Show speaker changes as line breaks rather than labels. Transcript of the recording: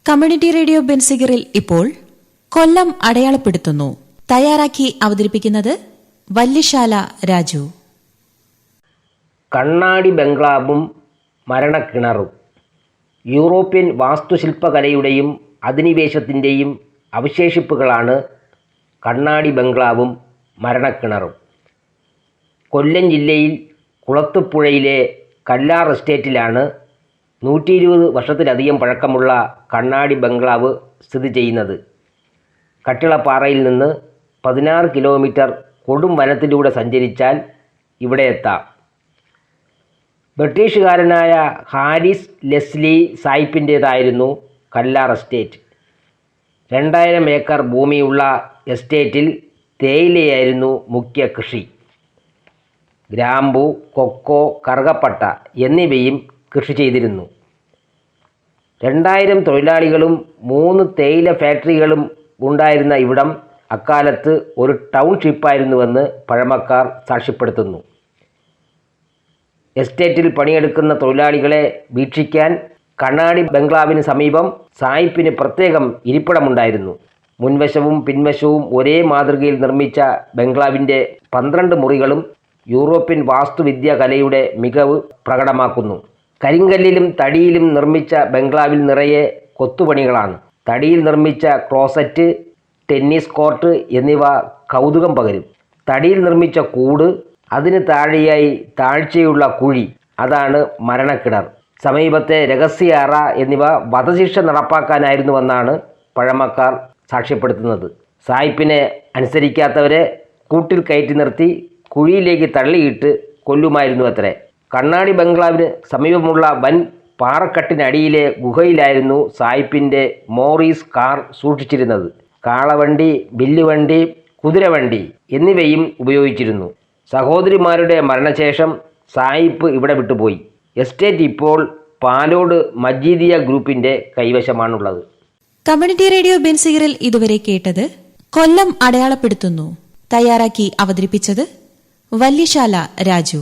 Community radio ബെൻസിഗറിൽ ഇപ്പോൾ കൊല്ലം അടയാളപ്പെടുത്തുന്നു. തയ്യാറാക്കി അവതരിപ്പിക്കുന്നത് വല്യശാല രാജു.
കണ്ണാടി ബംഗ്ലാവും മരണക്കിണറും. യൂറോപ്യൻ വാസ്തുശില്പകലയുടെയും അധിനിവേശത്തിൻ്റെയും അവശേഷിപ്പുകളാണ് കണ്ണാടി ബംഗ്ലാവും മരണക്കിണറും. കൊല്ലം ജില്ലയിൽ കുളത്തുപുഴയിലെ കല്ലാർ എസ്റ്റേറ്റിലാണ് 120 വർഷത്തിലധികം പഴക്കമുള്ള കണ്ണാടി ബംഗ്ലാവ് സ്ഥിതി ചെയ്യുന്നത്. കട്ടിളപ്പാറയിൽ നിന്ന് 16 കിലോമീറ്റർ കൊടും വനത്തിലൂടെ സഞ്ചരിച്ചാൽ ഇവിടെ എത്താം. ബ്രിട്ടീഷുകാരനായ ഹാരിസ് ലെസ്ലി സായിപ്പിൻ്റേതായിരുന്നു കല്ലാർ എസ്റ്റേറ്റ്. 2000 ഏക്കർ ഭൂമിയുള്ള എസ്റ്റേറ്റിൽ തേയിലയായിരുന്നു മുഖ്യ കൃഷി. ഗ്രാമ്പു, കൊക്കോ, കറുകപ്പട്ട എന്നിവയും കൃഷി ചെയ്തിരുന്നു. 2000 തൊഴിലാളികളും 3 തേയില ഫാക്ടറികളും ഉണ്ടായിരുന്ന ഇവിടം അക്കാലത്ത് ഒരു ടൗൺഷിപ്പായിരുന്നുവെന്ന് പഴമക്കാർ സാക്ഷ്യപ്പെടുത്തുന്നു. എസ്റ്റേറ്റിൽ പണിയെടുക്കുന്ന തൊഴിലാളികളെ വീക്ഷിക്കാൻ കണ്ണാടി ബംഗ്ലാവിന് സമീപം സായിപ്പിന് പ്രത്യേകം ഇരിപ്പിടമുണ്ടായിരുന്നു. മുൻവശവും പിൻവശവും ഒരേ മാതൃകയിൽ നിർമ്മിച്ച ബംഗ്ലാവിൻ്റെ 12 മുറികളും യൂറോപ്യൻ വാസ്തുവിദ്യാ കലയുടെ മികവ് പ്രകടമാക്കുന്നു. കരിങ്കല്ലിലും തടിയിലും നിർമ്മിച്ച ബംഗ്ലാവിൽ നിറയെ കൊത്തുപണികളാണ്. തടിയിൽ നിർമ്മിച്ച ക്ലോസറ്റ്, ടെന്നീസ് കോർട്ട് എന്നിവ കൗതുകം പകരും. തടിയിൽ നിർമ്മിച്ച കൂട്, അതിന് താഴെയായി താഴ്ചയുള്ള കുഴി, അതാണ് മരണക്കിണർ. സമീപത്തെ രഹസ്യ അറ എന്നിവ വധശിക്ഷ നടപ്പാക്കാനായിരുന്നുവെന്നാണ് പഴമക്കാർ സാക്ഷ്യപ്പെടുത്തുന്നത്. സായിപ്പിനെ അനുസരിക്കാത്തവരെ കൂട്ടിൽ കയറ്റി നിർത്തി കുഴിയിലേക്ക് തള്ളിയിട്ട് കൊല്ലുമായിരുന്നു അത്രേ. കണ്ണാടി ബംഗ്ലാവിന് സമീപമുള്ള വൻ പാറക്കെട്ടിനടിയിലെ ഗുഹയിലായിരുന്നു സായിപ്പിൻ്റെ മോറീസ് കാർ സൂക്ഷിച്ചിരുന്നത്. കാളവണ്ടി, വില്ലുവണ്ടി, കുതിരവണ്ടി എന്നിവയും ഉപയോഗിച്ചിരുന്നു. സഹോദരിമാരുടെ മരണശേഷം സായിപ്പ് ഇവിടെ വിട്ടുപോയി. എസ്റ്റേറ്റ് ഇപ്പോൾ പാലോട് മജീദിയ ഗ്രൂപ്പിൻ്റെ കൈവശമാണുള്ളത്.
കമ്മ്യൂണിറ്റി റേഡിയോ ബെൻസിഗറിൽ ഇതുവരെ കേട്ടത് കൊല്ലം അടയാളപ്പെടുത്തുന്നു. തയ്യാറാക്കി അവതരിപ്പിച്ചത് വല്യശാല രാജു.